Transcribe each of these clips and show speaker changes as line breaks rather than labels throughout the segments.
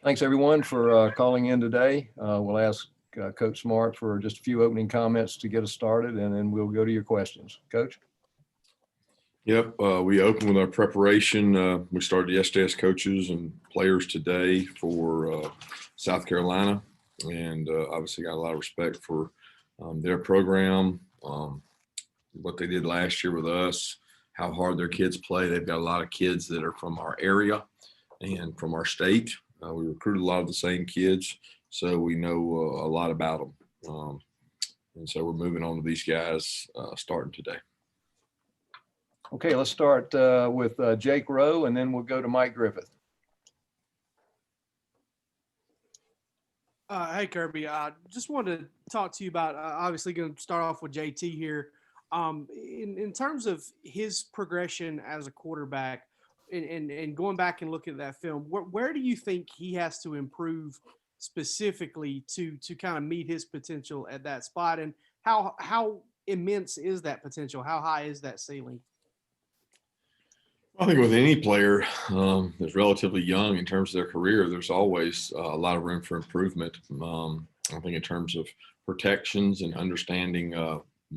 Thanks, everyone, for calling in today. We'll ask Coach Smart for just a few opening comments to get us started, and then we'll go to your questions. Coach?
Yep, we opened with our preparation. We started yesterday as coaches and players today for South Carolina, and obviously got a lot of respect for their program, what they did last year with us, how hard their kids play. They've got a lot of kids that are from our area and from our state. We recruited a lot of the same kids, so we know a lot about them. And so we're moving on to these guys starting today.
Okay, let's start with Jake Rowe, and then we'll go to Mike Griffith.
Hey, Kirby. I just wanted to talk to you about, obviously going to start off with JT here. In terms of his progression as a quarterback and going back and looking at that film, where do you think he has to improve specifically to kind of meet his potential at that spot? And how immense is that potential? How high is that ceiling?
I think with any player that's relatively young in terms of their career, there's always a lot of room for improvement. I think in terms of protections and understanding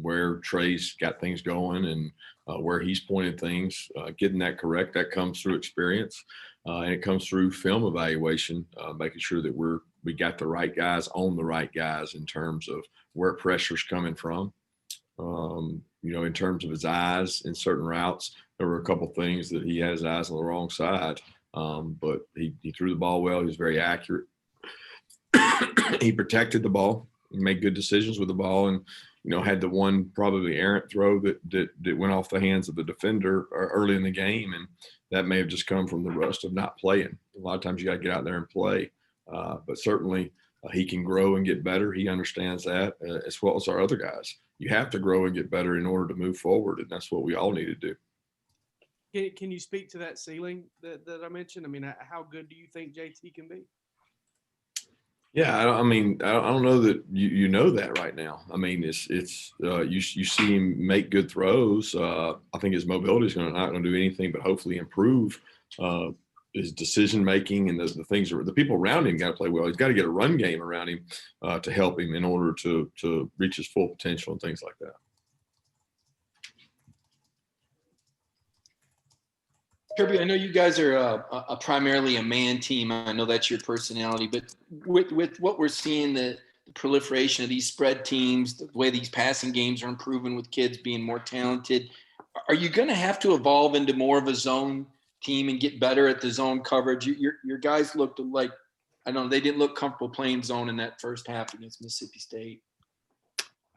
where Trey's got things going and where he's pointed things, getting that correct, that comes through experience and it comes through film evaluation, making sure that we got the right guys on the right guys in terms of where pressure's coming from. In terms of his eyes in certain routes, there were a couple things that he had his eyes on the wrong side, but he threw the ball well. He was very accurate. He protected the ball. He made good decisions with the ball, and had the one probably errant throw that went off the hands of the defender early in the game, and that may have just come from the rust of not playing. A lot of times you got to get out there and play, but certainly he can grow and get better. He understands that as well as our other guys. You have to grow and get better in order to move forward, and that's what we all need to do.
Can you speak to that ceiling that I mentioned? I mean, how good do you think JT can be?
Yeah, I don't know that you know that right now. I mean, it's you see him make good throws. I think his mobility is not going to do anything but hopefully improve his decision making, and the things the people around him got to play well. He's got to get a run game around him to help him in order to reach his full potential and things like that.
Kirby, I know you guys are a primarily a man team. I know that's your personality, but with what we're seeing, the proliferation of these spread teams, the way these passing games are improving with kids being more talented, are you going to have to evolve into more of a zone team and get better at the zone coverage? Your guys looked like, I don't know, they didn't look comfortable playing zone in that first half against Mississippi State.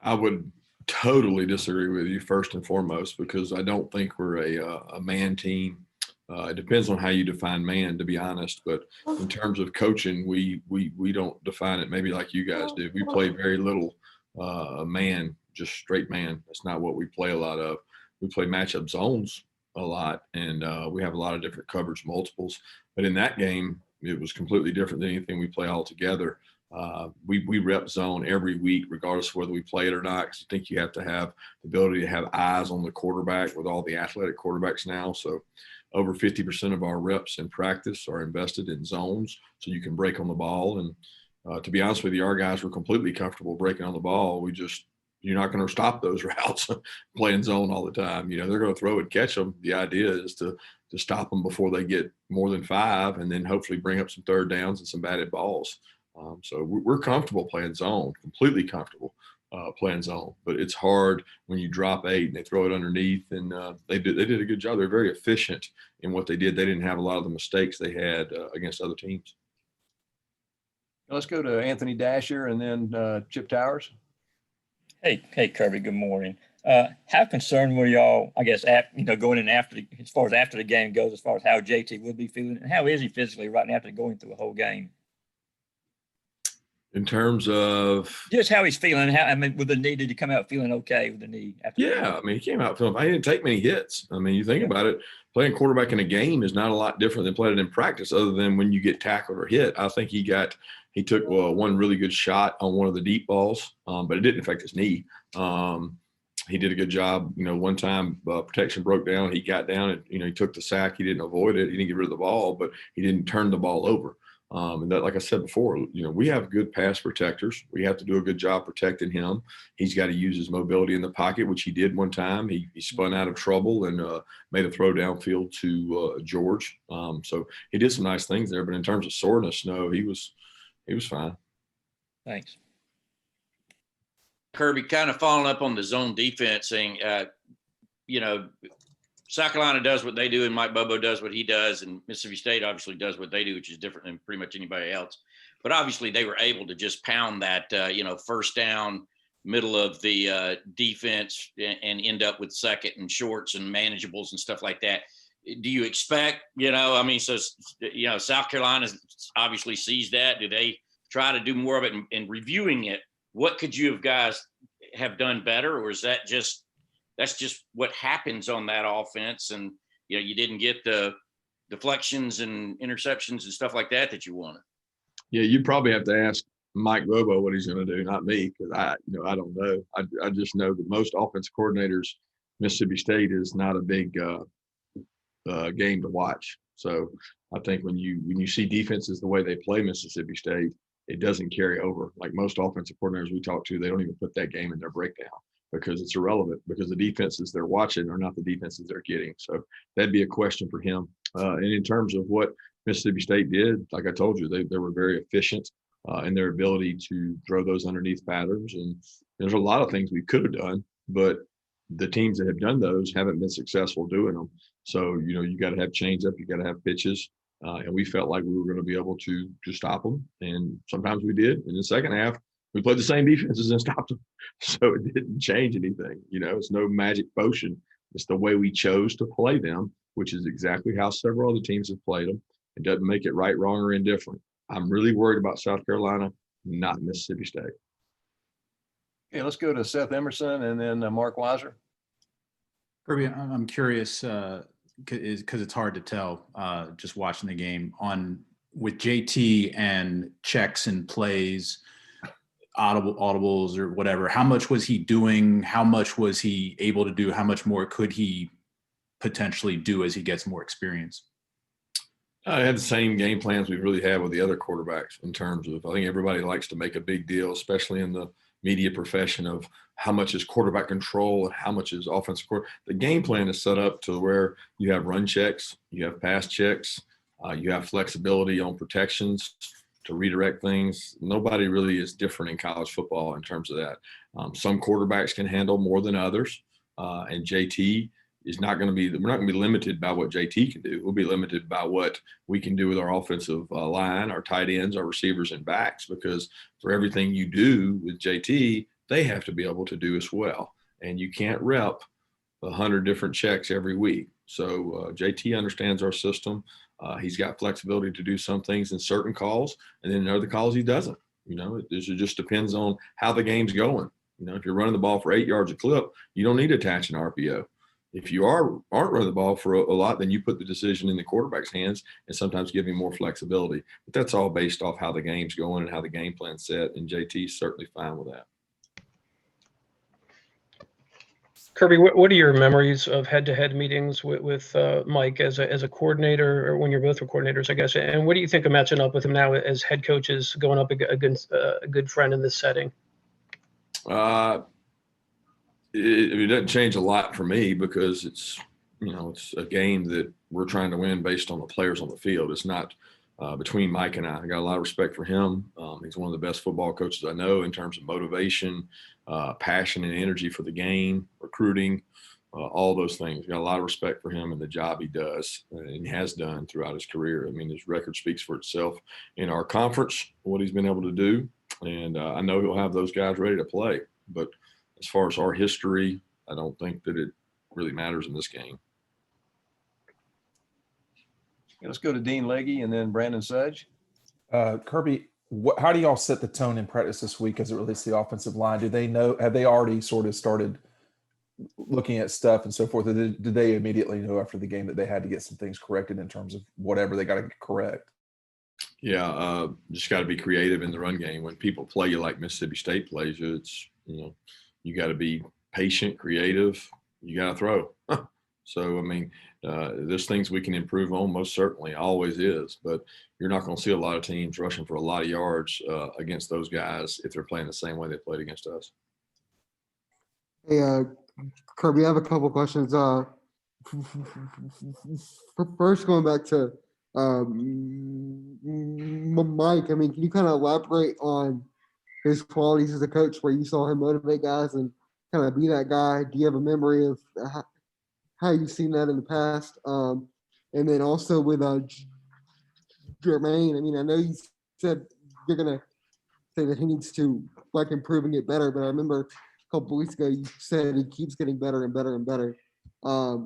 I would totally disagree with you first and foremost, because I don't think we're a man team. It depends on how you define man, to be honest. But in terms of coaching, we don't define it maybe like you guys do. We play very little man, just straight man. That's not what we play a lot of. We play matchup zones a lot, and we have a lot of different coverage multiples. But in that game, it was completely different than anything we play all together. We rep zone every week, regardless of whether we play it or not, because I think you have to have the ability to have eyes on the quarterback with all the athletic quarterbacks now. So over 50% of our reps in practice are invested in zones, so you can break on the ball. And to be honest with you, our guys were completely comfortable breaking on the ball. You're not going to stop those routes playing zone all the time. They're going to throw and catch them. The idea is to stop them before they get more than 5, and then hopefully bring up some third downs and some batted balls. So we're comfortable playing zone, completely comfortable playing zone. But it's hard when you drop 8 and they throw it underneath. And they did a good job. They're very efficient in what they did. They didn't have a lot of the mistakes they had against other teams.
Let's go to Anthony Dasher and then Chip Towers.
Hey, Kirby. Good morning. How concerned were y'all, I guess, going in after the game goes, as far as how JT would be feeling, and how is he physically right now after going through a whole game?
In terms of
just how he's feeling, with the knee, did he come out feeling okay with the knee?
He came out feeling. I didn't take many hits. You think about it, playing quarterback in a game is not a lot different than playing it in practice, other than when you get tackled or hit. I think he took one really good shot on one of the deep balls, but it didn't affect his knee. He did a good job. One time protection broke down. He got down and, he took the sack. He didn't avoid it. He didn't get rid of the ball, but he didn't turn the ball over. And that, like I said before, we have good pass protectors. We have to do a good job protecting him. He's got to use his mobility in the pocket, which he did one time. He spun out of trouble and made a throw downfield to George. So he did some nice things there. But in terms of soreness, no, he was fine.
Thanks.
Kirby, kind of following up on the zone defensing, South Carolina does what they do and Mike Bobo does what he does, and Mississippi State obviously does what they do, which is different than pretty much anybody else. But obviously they were able to just pound that, first down, middle of the defense and end up with second and shorts and manageables and stuff like that. Do you expect, South Carolina obviously sees that. Do they try to do more of it and reviewing it? What could you guys have done better? Or is that's just what happens on that offense? And, you didn't get the deflections and interceptions and stuff like that you wanted.
Yeah, you probably have to ask Mike Bobo what he's going to do, not me, because I don't know. I just know that most offensive coordinators, Mississippi State is not a big game to watch. So I think when you see defenses the way they play Mississippi State, it doesn't carry over. Like most offensive coordinators we talk to, they don't even put that game in their breakdown because it's irrelevant, because the defenses they're watching are not the defenses they're getting. So that'd be a question for him. And in terms of what Mississippi State did, like I told you, they were very efficient in their ability to throw those underneath patterns. And there's a lot of things we could have done, but the teams that have done those haven't been successful doing them. So, you got to have change up, you got to have pitches. And we felt like we were going to be able to stop them. And sometimes we did. In the second half, we played the same defenses and stopped them. So it didn't change anything. It's no magic potion. It's the way we chose to play them, which is exactly how several other teams have played them. It doesn't make it right, wrong, or indifferent. I'm really worried about South Carolina, not Mississippi State.
Okay, let's go to Seth Emerson and then Mark Weiser.
Kirby, I'm curious, because it's hard to tell just watching the game with JT and checks and plays, audibles or whatever. How much was he doing? How much was he able to do? How much more could he potentially do as he gets more experience?
I had the same game plans we really have with the other quarterbacks in terms of, I think everybody likes to make a big deal, especially in the media profession, of how much is quarterback control and how much is offensive court. The game plan is set up to where you have run checks, you have pass checks, you have flexibility on protections to redirect things. Nobody really is different in college football in terms of that. Some quarterbacks can handle more than others, and JT is not going to be, we're not going to be limited by what JT can do. We'll be limited by what we can do with our offensive line, our tight ends, our receivers, and backs, because for everything you do with JT, they have to be able to do as well. And you can't rep 100 different checks every week. So JT understands our system. He's got flexibility to do some things in certain calls, and then in other calls he doesn't. It just depends on how the game's going. If you're running the ball for 8 yards a clip, you don't need to attach an RPO. If you aren't running the ball for a lot, then you put the decision in the quarterback's hands and sometimes give him more flexibility. But that's all based off how the game's going and how the game plan's set, and JT's certainly fine with that.
Kirby, what are your memories of head-to-head meetings with Mike as a coordinator, or when you're both coordinators, I guess? And what do you think of matching up with him now as head coaches, going up against a good friend in this setting?
It doesn't change a lot for me, because it's a game that we're trying to win based on the players on the field. It's not between Mike and I got a lot of respect for him. He's one of the best football coaches I know in terms of motivation, passion and energy for the game, recruiting, all those things. Got a lot of respect for him and the job he does and he has done throughout his career. I mean, his record speaks for itself in our conference, what he's been able to do. And I know he'll have those guys ready to play. But as far as our history, I don't think that it really matters in this game.
Okay, let's go to Dean Legge and then Brandon Sudge.
Kirby, how do y'all set the tone in practice this week as it relates to the offensive line? Do they know, have they already sort of started looking at stuff and so forth? Or did they immediately know after the game that they had to get some things corrected in terms of whatever they got to get correct?
Yeah, just got to be creative in the run game. When people play you like Mississippi State plays you, it's, you got to be patient, creative. You got to throw. So, I mean, There's things we can improve on, most certainly, always is. But you're not going to see a lot of teams rushing for a lot of yards against those guys if they're playing the same way they played against us.
Hey, Kirby, I have a couple questions. First, going back to Mike, I mean, can you kind of elaborate on his qualities as a coach, where you saw him motivate guys and kind of be that guy? Do you have a memory of how you've seen that in the past? And then also with Jermaine, I mean, I know you said you're gonna say that he needs to like improving it better, but I remember a couple weeks ago you said he keeps getting better and better and better.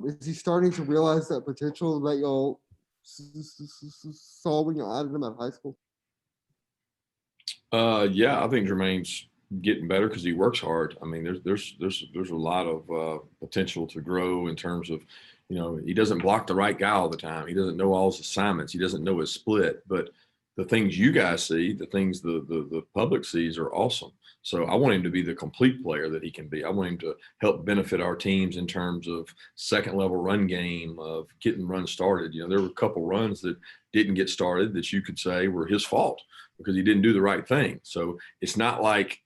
Is he starting to realize that potential that y'all saw when y'all added him out of high school?
Yeah, I think Jermaine's getting better because he works hard. I mean, there's a lot of potential to grow in terms of, you know, he doesn't block the right guy all the time. He doesn't know all his assignments. He doesn't know his split. But the things you guys see, the things the public sees are awesome. So I want him to be the complete player that he can be. I want him to help benefit our teams in terms of second level run game, of getting runs started. You know, there were a couple runs that didn't get started that you could say were his fault because he didn't do the right thing. So it's not like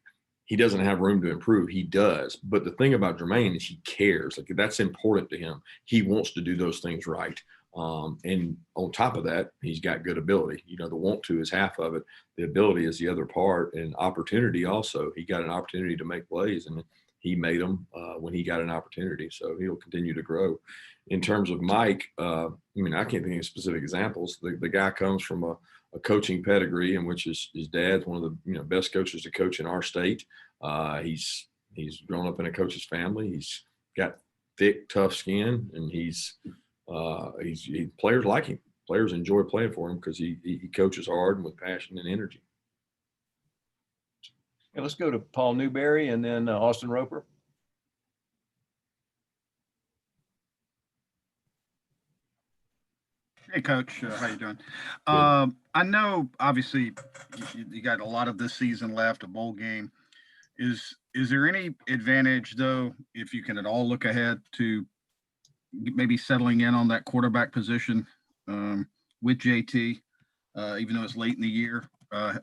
he doesn't have room to improve. He does. But the thing about Jermaine is he cares. Like, that's important to him. He wants to do those things right. And on top of that, he's got good ability. You know, the want to is half of it. The ability is the other part, and opportunity also. He got an opportunity to make plays, and he made them when he got an opportunity. So he'll continue to grow. In terms of Mike, I mean, I can't think of specific examples. The guy comes from a coaching pedigree, in which his dad's one of the best coaches to coach in our state. He's grown up in a coach's family. He's got thick, tough skin, and players like him. Players enjoy playing for him because he coaches hard and with passion and energy.
Okay, let's go to Paul Newberry and then Austin Roper.
Hey, Coach. How you doing? I know, obviously, you got a lot of this season left, a bowl game. Is there any advantage, though, if you can at all look ahead to maybe settling in on that quarterback position with JT, even though it's late in the year,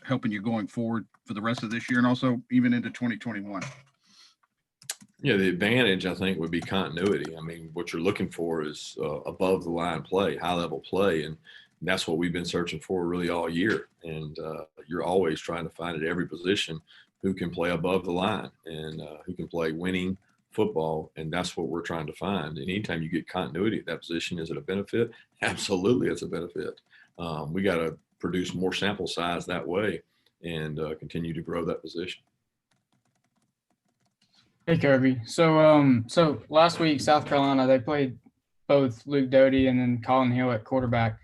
helping you going forward for the rest of this year and also even into 2021?
Yeah, the advantage, I think, would be continuity. I mean, what you're looking for is above the line play, high level play. And that's what we've been searching for really all year. And you're always trying to find at every position who can play above the line and who can play winning football. And that's what we're trying to find. And anytime you get continuity at that position, is it a benefit? Absolutely, it's a benefit. We got to produce more sample size that way and continue to grow that position.
Hey, Kirby. So last week, South Carolina, they played both Luke Doty and then Colin Hill at quarterback.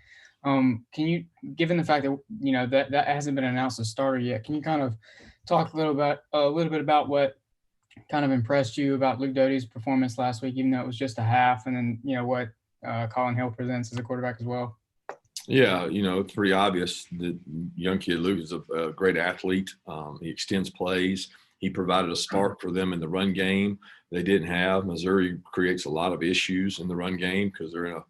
Can you, given the fact that that hasn't been announced as starter yet, can you kind of talk a little bit about what kind of impressed you about Luke Doty's performance last week, even though it was just a half, and then what Colin Hill presents as a quarterback as well?
Yeah, it's pretty obvious that young kid Luke is a great athlete. He extends plays. He provided a spark for them in the run game they didn't have. Missouri creates a lot of issues in the run game because they're in a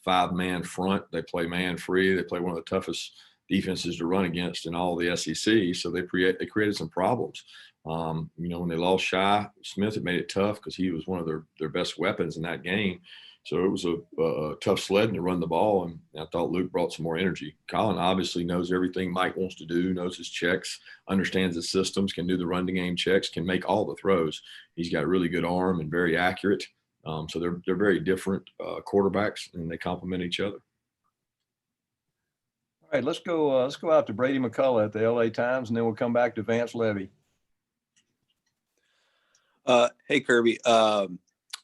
5-man front. They play man free. They play one of the toughest defenses to run against in all the SEC. So they created some problems. When they lost Shy Smith, it made it tough because he was one of their best weapons in that game. So it was a tough sledding to run the ball, and I thought Luke brought some more energy. Colin obviously knows everything Mike wants to do, knows his checks, understands the systems, can do the run game checks, can make all the throws. He's got a really good arm and very accurate. So they're very different quarterbacks, and they complement each other.
All right, let's go out to Brady McCullough at the LA Times, and then we'll come back to Vance Levy.
Hey, Kirby.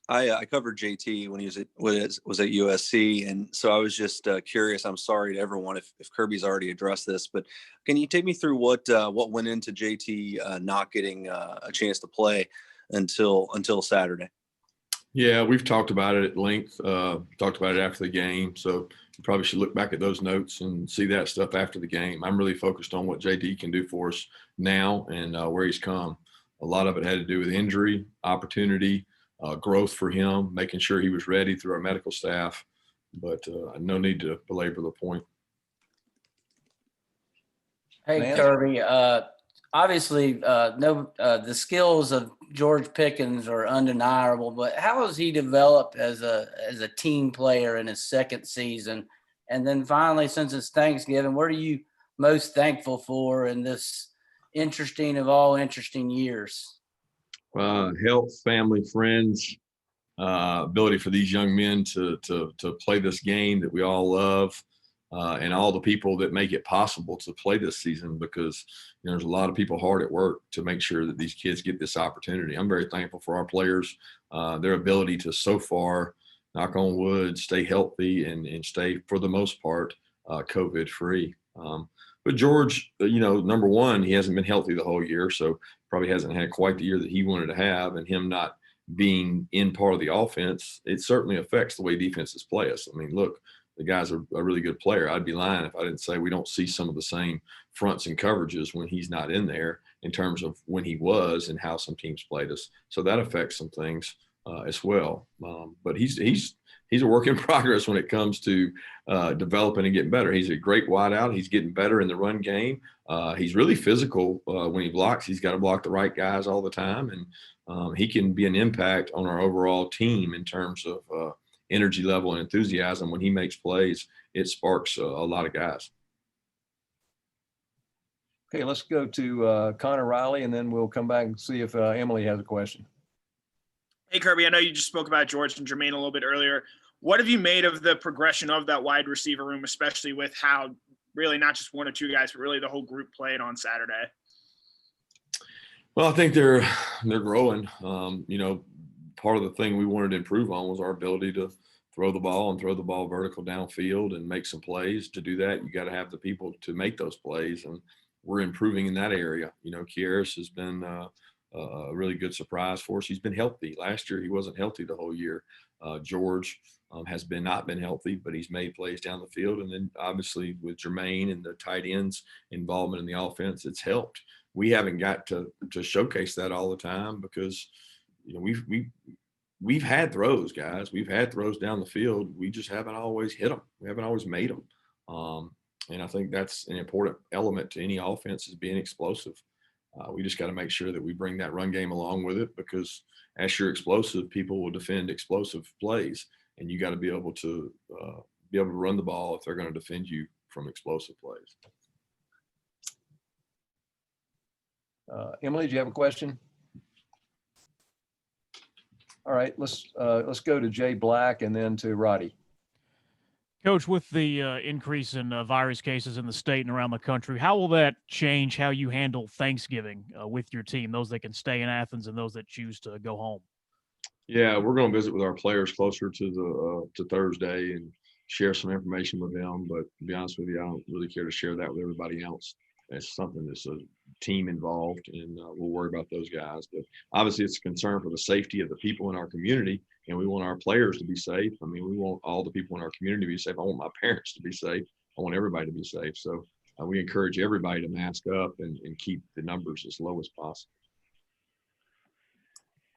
I covered JT when he was at USC, and so I was just curious. I'm sorry to everyone if Kirby's already addressed this, but can you take me through what went into JT not getting a chance to play until Saturday?
Yeah, we've talked about it at length. Talked about it after the game, so you probably should look back at those notes and see that stuff after the game. I'm really focused on what JT can do for us now and where he's come. A lot of it had to do with injury, opportunity. Growth for him, making sure he was ready through our medical staff. but no need to belabor the point.
Hey,
Lance?
Kirby, obviously, the skills of George Pickens are undeniable, but how has he developed as a team player in his second season? And then finally, since it's Thanksgiving, what are you most thankful for in this interesting of all interesting years?
Health, family, friends, ability for these young men to play this game that we all love, and all the people that make it possible to play this season, because there's a lot of people hard at work to make sure that these kids get this opportunity. I'm very thankful for our players, their ability to so far, knock on wood, stay healthy and stay, for the most part, COVID free. But George, number one, he hasn't been healthy the whole year, so probably hasn't had quite the year that he wanted to have, and him not being in part of the offense, it certainly affects the way defenses play us. I mean, look, the guy's a really good player. I'd be lying if I didn't say we don't see some of the same fronts and coverages when he's not in there, in terms of when he was and how some teams played us. So that affects some things as well. But he's a work in progress when it comes to developing and getting better. He's a great wideout. He's getting better in the run game. He's really physical when he blocks. He's got to block the right guys all the time, and he can be an impact on our overall team in terms of energy level and enthusiasm. When he makes plays, it sparks a lot of guys.
Okay, let's go to Connor Riley, and then we'll come back and see if Emily has a question.
Hey, Kirby, I know you just spoke about George and Jermaine a little bit earlier. What have you made of the progression of that wide receiver room, especially with how really not just one or two guys, but really the whole group played on Saturday?
Well, I think they're growing. Part of the thing we wanted to improve on was our ability to throw the ball vertical downfield and make some plays. To do that, you got to have the people to make those plays, and we're improving in that area. Kieris has been a really good surprise for us. He's been healthy. Last year, he wasn't healthy the whole year. George has not been healthy, but he's made plays down the field. And then obviously with Jermaine and the tight ends involvement in the offense, it's helped. We haven't got to showcase that all the time because we've had throws, guys. We've had throws down the field. We just haven't always hit them. We haven't always made them. And I think that's an important element to any offense, is being explosive. We just got to make sure that we bring that run game along with it, because as you're explosive, people will defend explosive plays, and you got to be able to run the ball if they're going to defend you from explosive plays.
Emily, do you have a question? All right, let's go to Jay Black and then to Roddy.
Coach, with the increase in virus cases in the state and around the country, how will that change how you handle Thanksgiving with your team, those that can stay in Athens and those that choose to go home?
Yeah, we're going to visit with our players closer to Thursday and share some information with them. But to be honest with you, I don't really care to share that with everybody else. It's something that's a team involved, and we'll worry about those guys. But obviously, it's a concern for the safety of the people in our community, and we want our players to be safe. I mean, we want all the people in our community to be safe. I want my parents to be safe. I want everybody to be safe. So we encourage everybody to mask up and keep the numbers as low as possible.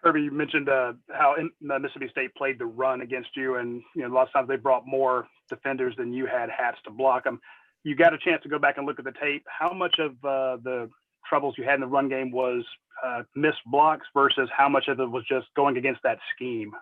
Kirby, you mentioned how Mississippi State played the run against you, and a lot of times they brought more defenders than you had hats to block them. You got a chance to go back and look at the tape. How much of the troubles you had in the run game was missed blocks versus how much of it was just going against that scheme?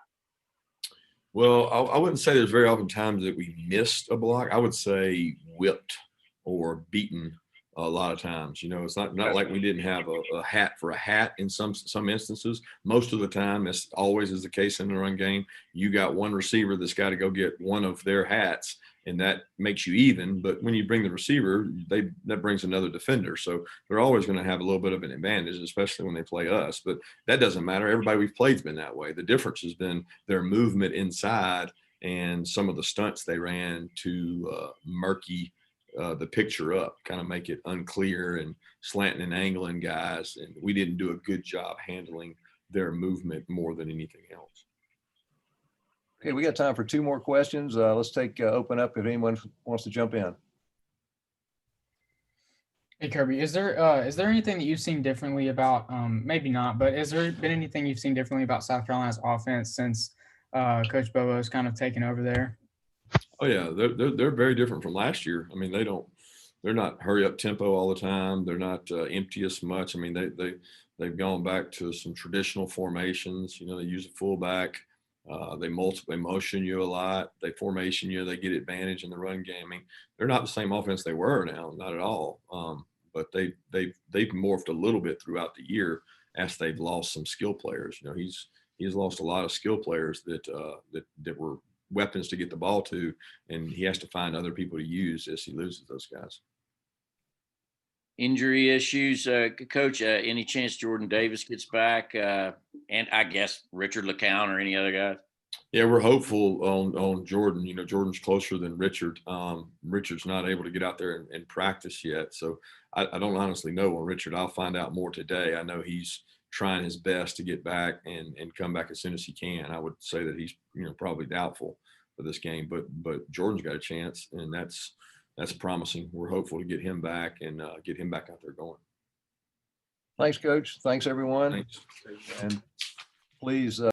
Well, I wouldn't say there's very often times that we missed a block. I would say whipped or beaten a lot of times. It's not like we didn't have a hat for a hat in some instances. Most of the time, as always is the case in the run game, you got one receiver that's got to go get one of their hats, and that makes you even. But when you bring the receiver, that brings another defender. So they're always going to have a little bit of an advantage, especially when they play us. But that doesn't matter. Everybody we've played has been that way. The difference has been their movement inside and some of the stunts they ran to murky the picture up, kind of make it unclear and slanting and angling guys. And we didn't do a good job handling their movement more than anything else.
Okay, we got time for two more questions. Let's open up if anyone wants to jump in.
Hey, Kirby, is there anything that you've seen differently about, maybe not, but has there been anything you've seen differently about South Carolina's offense since Coach Bobo has kind of taken over there?
Oh yeah, they're very different from last year. I mean, they're not hurry up tempo all the time. They're not empty as much. I mean, they've gone back to some traditional formations. You know, they use a fullback. They motion you a lot. They formation you. They get advantage in the run game. I mean, they're not the same offense they were now, not at all. But they've morphed a little bit throughout the year as they've lost some skill players. You know, he's lost a lot of skill players that were weapons to get the ball to, and he has to find other people to use as he loses those guys.
Injury issues, Coach. Any chance Jordan Davis gets back, and I guess Richard LeCounte or any other guys?
Yeah, we're hopeful on Jordan. You know, Jordan's closer than Richard. Richard's not able to get out there and practice yet, so I don't honestly know on Richard. I'll find out more today. I know he's trying his best to get back and come back as soon as he can. I would say that he's probably doubtful for this game, but Jordan's got a chance, and that's promising. We're hopeful to get him back and get him back out there going.
Thanks, Coach. Thanks, everyone.
Thanks.
And please